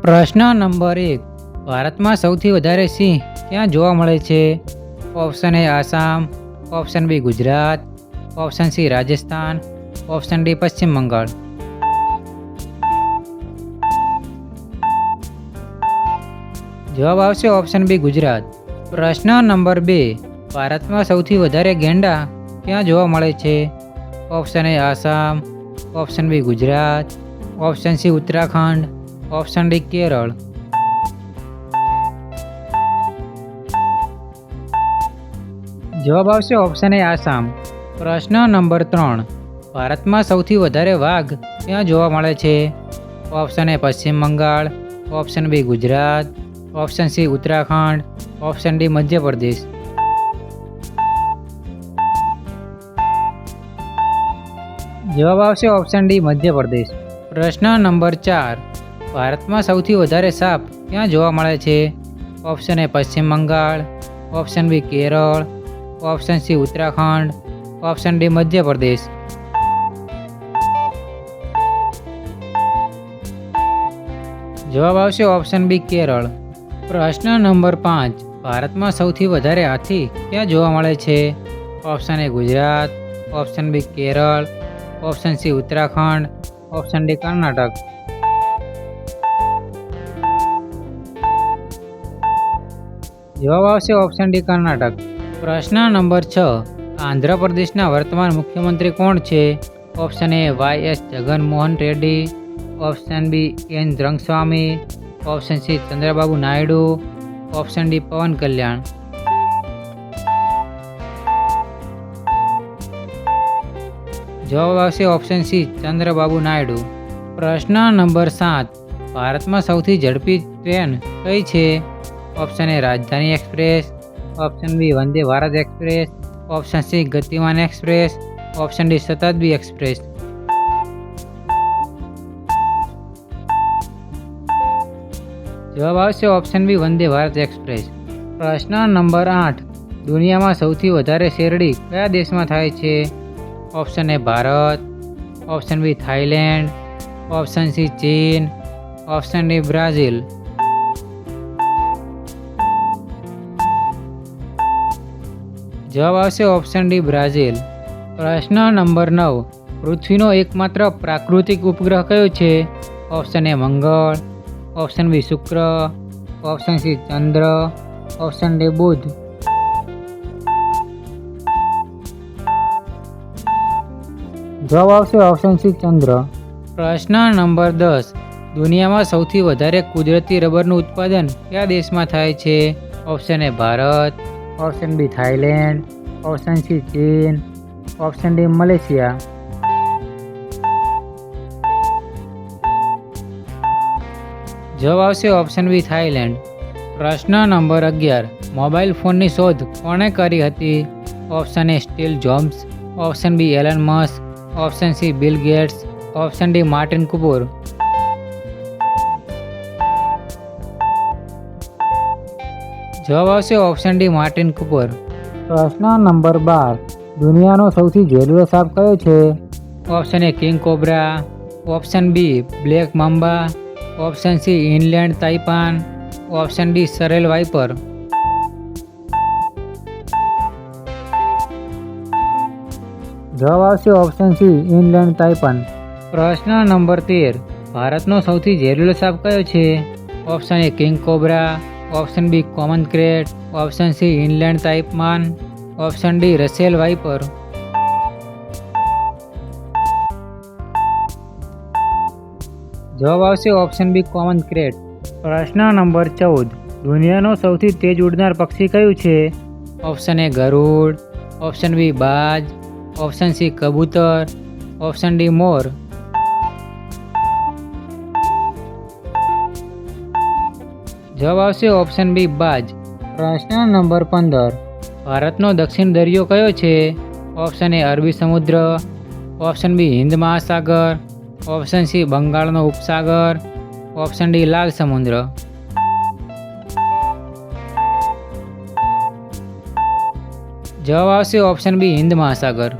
પ્રશ્ન નંબર 1. ભારતમાં સૌથી વધારે સિંહ ક્યાં જોવા મળે છે? Option A Assam, option B Gujarat, option C Rajasthan, option D Paschim Bengal. જવાબ આવશે ઓપ્શન બી ગુજરાત. પ્રશ્ન નંબર 2. ભારતમાં સૌથી વધારે ગેંડા ક્યાં જોવા મળે છે? Option A Assam, option B Gujarat, option C Uttarakhand, option D Kerala. જવાબ આવશે ઓપ્શન એ આસામ. પ્રશ્ન નંબર 3. ભારતમાં સૌથી વધારે વાઘ ક્યાં જોવા મળે છે? Option A Paschim Bengal, option B Gujarat, option C Uttarakhand, option D Madhya Pradesh. જવાબ આવશે ઓપ્શન ડી મધ્યપ્રદેશ. પ્રશ્ન નંબર 4. ભારતમાં સૌથી વધારે સાપ ક્યાં જોવા મળે છે? Option A Paschim Bengal, option B Kerala, option C Uttarakhand, option D Madhya Pradesh. જવાબ આવશે ઓપ્શન બી કેરળ. પ્રશ્ન નંબર 5. ભારતમાં સૌથી વધારે હાથી ક્યાં જોવા મળે છે? Option A Gujarat, option B Kerala, option C Uttarakhand, option D Karnataka. જવાબ આવશે ઓપ્શન ડી કર્ણાટક. પ્રશ્ન નંબર 6. આંધ્રપ્રદેશના વર્તમાન મુખ્યમંત્રી કોણ છે? Option A Y S Jaganmohan Reddy, option B N Rangaswamy, option C Chandrababu Naidu, option D Pawan Kalyan. જવાબ આવશે ઓપ્શન સી ચંદ્રબાબુ નાયડુ. પ્રશ્ન નંબર 7. ભારતમાં સૌથી ઝડપી ટ્રેન કઈ છે? Option A Rajdhani express, option B Vande Bharat express, option C Gatimaan express, option D Shatabdi express. જવાબ આવશે option B Vande Bharat express. પ્રશ્ન નંબર 8. દુનિયામાં સૌથી વધારે શેરડી કયા દેશમાં થાય છે? Option A Bharat, option B Thailand, option C ચીન, ઓપ્શન ડી બ્રાઝિલ. જવાબ આવશે ઓપ્શન ડી બ્રાઝિલ. પ્રશ્ન નંબર 9. પૃથ્વીનો એકમાત્ર પ્રાકૃતિક ઉપગ્રહ કયો છે? ઓપ્શન એ મંગળ, ઓપ્શન બી શુક્ર, ઓપ્શન સી ચંદ્ર, ઓપ્શન ડી બુધ. જવાબ આવશે ઓપ્શન સી ચંદ્ર. પ્રશ્ન નંબર 10. દુનિયામાં સૌથી વધારે કુદરતી રબરનું ઉત્પાદન કયા દેશમાં થાય છે? Option A Bharat, option B Thailand, option C ચીન, ઓપ્શન ડી મલેશિયા. જવાબ આવશે ઓપ્શન બી થાઈલેન્ડ. પ્રશ્ન નંબર 11. મોબાઈલ ફોનની શોધ કોણે કરી હતી? Option A Steve Jobs, option B Elon Musk, option C Bill Gates, option D Martin Cooper. જવાબ આવશે ઓપ્શન ડી માર્ટિન કુપર. પ્રશ્ન નંબર 12. દુનિયાનો સૌથી ઝેરીલો સાપ કયો છે? Option A king cobra, option B black mamba, option C inland taipan, option D Russell viper. જવાબ આવશે ઓપ્શન સી ઇનલેન્ડ તાઇપાન. પ્રશ્ન નંબર 13. ભારતનો સૌથી ઝેરીલો સાપ કયો છે? Option A king cobra, option B common krait, option C inland taipan, option D Russell viper. જવાબ આવશે ઓપ્શન બી કોમન ક્રેટ. પ્રશ્ન નંબર 14. દુનિયાનો સૌથી તેજ ઉડનાર પક્ષી કયું છે? ઓપ્શન એ ગરુડ, ઓપ્શન બી બાજ, ઓપ્શન સી કબૂતર, ઓપ્શન ડી મોર. જવાબ આવશે ઓપ્શન બી બાજ. પ્રશ્ન નંબર 15. ભારતનો દક્ષિણ દરિયો કયો છે? ઓપ્શન એ અરબી સમુદ્ર, ઓપ્શન બી હિન્દ મહાસાગર, ઓપ્શન સી બંગાળનો ઉપસાગર, ઓપ્શન ડી લાલ સમુદ્ર. જવાબ આવશે ઓપ્શન બી હિન્દ મહાસાગર.